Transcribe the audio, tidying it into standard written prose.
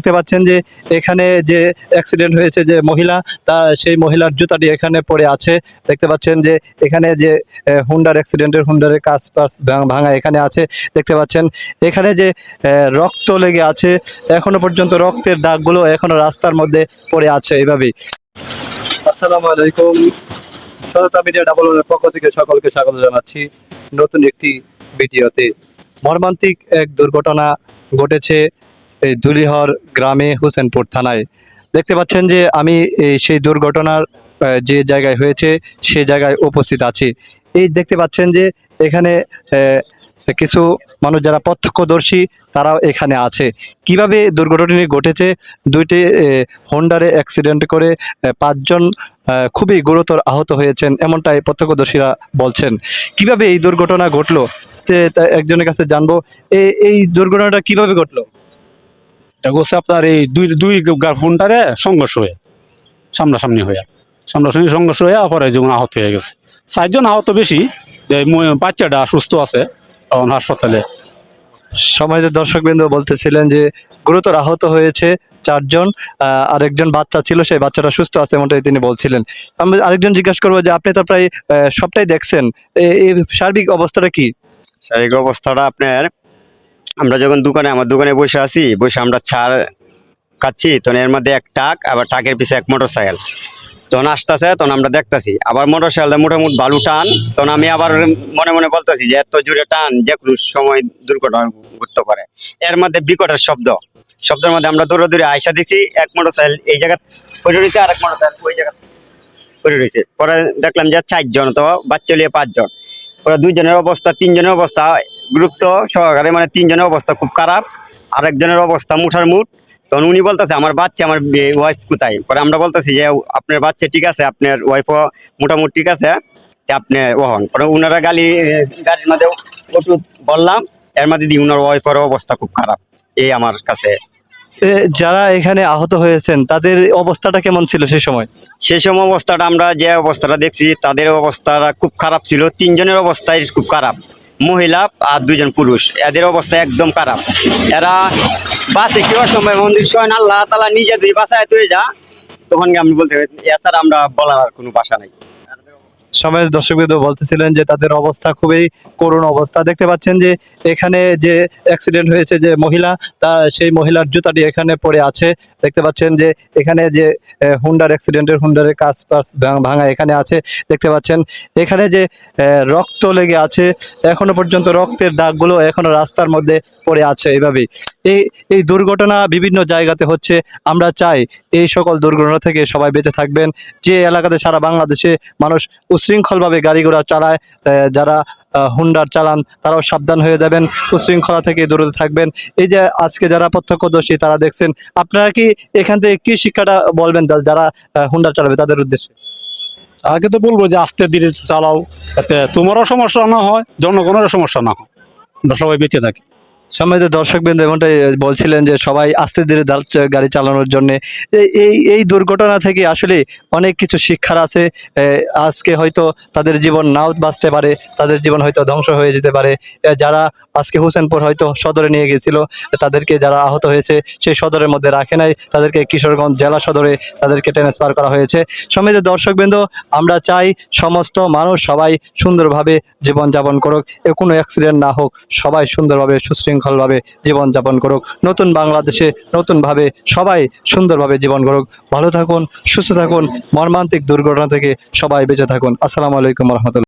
দেখতে পাচ্ছেন যে এখানে যে অ্যাক্সিডেন্ট হয়েছে যে মহিলা, তা সেই মহিলার জুতাটি এখানে পড়ে আছে। দেখতে পাচ্ছেন যে এখানে যে হুন্ডার অ্যাক্সিডেন্টের হুন্ডারের কাঁচ পাশ ভাঙা এখানে আছে। দেখতে পাচ্ছেন এখানে যে রক্ত লেগে আছে, এখনো পর্যন্ত রক্তের দাগগুলো এখনো রাস্তার মধ্যে পড়ে আছে এইভাবেই। আসসালামু আলাইকুম, সততা মিডিয়া ডাবল ওয়ানের পক্ষ থেকে সকলকে স্বাগত জানাচ্ছি নতুন একটি ভিডিওতে। মর্মান্তিক এক দুর্ঘটনা ঘটেছে এই ধুলিহর গ্রামে হোসেনপুর থানায়। দেখতে পাচ্ছেন যে আমি সেই দুর্ঘটনার যে জায়গায় হয়েছে সে জায়গায় উপস্থিত আছি। এই দেখতে পাচ্ছেন যে এখানে কিছু মানুষ যারা প্রত্যক্ষদর্শী তারাও এখানে আছে। কিভাবে দুর্ঘটনাটি ঘটেছে, দুইটি হোন্ডারে অ্যাক্সিডেন্ট করে ৫ জন খুবই গুরুতর আহত হয়েছেন, এমনটাই প্রত্যক্ষদর্শীরা বলছেন। কিভাবে এই দুর্ঘটনা ঘটলো একজনের কাছে জানবো। এই দুর্ঘটনাটা কিভাবে ঘটলো? এটা হচ্ছে আপনার এই দুই দুই হোন্ডারে সংঘর্ষ হয়ে সামনাসামনি সংঘর্ষ হয়ে পরে যেমন আহত হয়ে গেছে। 4 জন আহত বেশি, বাচ্চাটা সুস্থ আছে এখন হাসপাতালে। সমাজের দর্শকবৃন্দ বলতেছিলেন যে গুরুতর আহত হয়েছে 4 জন, আরেকজন বাচ্চা ছিল, সেই বাচ্চাটা সুস্থ আছে এমনটাই তিনি বলছিলেন। আমি আরেকজন জিজ্ঞাসা করবো যে আপনি তো প্রায় সবটাই দেখছেন, এই সার্বিক অবস্থাটা কি? শারীরিক অবস্থাটা আপনার, আমরা যখন আমার দোকানে বসে আছি, বসে আমরা ছাড় খাচ্ছি, তখন এর মধ্যে এক ট্রাক, আবার ট্রাকের পিছে এক মোটর সাইকেল তখন আসতেছে, তখন আমরা দেখতেছি আবার মোটর সাইকেলটা মোটামুটি বালু টান, তখন আমি আবার মনে মনে বলতেছি যে এত জোরে টান, যে কোনো সময় দুর্ঘটনা ঘটতে পারে। এর মধ্যে বিকটের শব্দের মধ্যে আমরা দৌড়ে দৌড়ে আয়সা দিচ্ছি, এক মোটর সাইকেল এই জায়গা পড়ে রয়েছে, আর এক মোটর সাইকেল ওই জায়গা পড়ে রয়েছে। পরে দেখলাম যে 4 জন, তো বাচ্চা লিয়ে 5 জন। ওরা 2 জনের অবস্থা, 3 জনের অবস্থা গুরুত্ব সহকারে, মানে 3 জনের অবস্থা খুব খারাপ, আরেকজনের অবস্থা মুঠার মুঠ। তখন উনি বলতেছে আমার বাচ্চা, আমার ওয়াইফ কোথায়? পরে আমরা বলতেছি যে আপনার বাচ্চা ঠিক আছে, আপনার ওয়াইফও মোটামুটি ঠিক আছে, আপনি ওহন। পরে উনারা গাড়ির মধ্যে ওষুধ বললাম, এর মধ্যে দিয়ে উনার ওয়াইফের অবস্থা খুব খারাপ। এই আমার কাছে যারা এখানে আহত হয়েছেন তাদের অবস্থাটা কেমন ছিল সেই সময়? সেই সময় অবস্থাটা আমরা যে অবস্থাটা দেখছি, তাদের অবস্থাটা খুব খারাপ ছিল। 3 জনের অবস্থাই খুব খারাপ, মহিলা আর 2 জন পুরুষ, এদের অবস্থা একদম খারাপ। এরা বাসে কি অসময় মন্দির শোন আল্লাহ তালা নিজে দুই বাসায় তুই যা, তখন আমি বলতে এছাড়া আমরা বলার আর কোনো ভাষা নাই। সমাজের দর্শকবৃন্দ বলতেছিলেন যে তাদের অবস্থা খুবই করুণ অবস্থা। দেখতে পাচ্ছেন যে এখানে যে অ্যাক্সিডেন্ট হয়েছে যে মহিলা, তা সেই মহিলার জুতাটি এখানে পড়ে আছে। দেখতে পাচ্ছেন যে এখানে যে হুন্ডার অ্যাক্সিডেন্টের হুন্ডারের কাঁচ পাশ ভাঙা এখানে আছে। দেখতে পাচ্ছেন এখানে যে রক্ত লেগে আছে, এখনো পর্যন্ত রক্তের দাগগুলো এখনো রাস্তার মধ্যে পড়ে আছে এইভাবেই। এই এই দুর্ঘটনা বিভিন্ন জায়গাতে হচ্ছে। আমরা চাই এই সকল দুর্ঘটনা থেকে সবাই বেঁচে থাকবেন। যে এলাকাতে সারা বাংলাদেশে মানুষ উশৃঙ্খলভাবে গাড়ি ঘোড়া চালায়, যারা হুন্ডার চালান তারাও সাবধান হয়ে যাবেন, উশৃঙ্খলা থেকে দূরে থাকবেন। এই যে আজকে যারা প্রত্যক্ষদর্শী তারা দেখছেন, আপনারা কি এখান থেকে কি শিক্ষাটা বলবেন যারা হুন্ডার চালাবে তাদের উদ্দেশ্যে? আগে তো বলবো যে আস্তে ধীরে চালাও, যাতে তোমারও সমস্যা না হয়, জনগণেরও সমস্যা না হয়, আমরা সবাই বেঁচে থাকি। সম্মানিত দর্শকবৃন্দ এমনটাই বলছিলেন যে সবাই আস্তে ধীরে গাড়ি চালানোর জন্য। এই দুর্ঘটনা থেকে আসলে অনেক কিছু শিক্ষার আছে। আজকে হয়তো তাদের জীবন নাও বাঁচতে পারে, তাদের জীবন হয়তো ধ্বংস হয়ে যেতে পারে। যারা আজকে হোসেনপুর হয়তো সদরে নিয়ে গেছিল, তাদেরকে যারা আহত হয়েছে সেই সদরের মধ্যে রাখে নাই, তাদেরকে কিশোরগঞ্জ জেলা সদরে তাদেরকে ট্রান্সফার করা হয়েছে। সম্মানিত দর্শকবৃন্দ, আমরা চাই সমস্ত মানুষ সবাই সুন্দরভাবে জীবনযাপন করুক, কোনো অ্যাক্সিডেন্ট না হোক, সবাই সুন্দরভাবে সুশৃঙ্খলভাবে জীবনযাপন করুক। নতুন বাংলাদেশে নতুনভাবে সবাই সুন্দরভাবে জীবন করুক। ভালো থাকুন, সুস্থ থাকুন, মর্মান্তিক দুর্ঘটনা থেকে সবাই বেঁচে থাকুন। আসসালামু আলাইকুম রহমতুল্লাহ।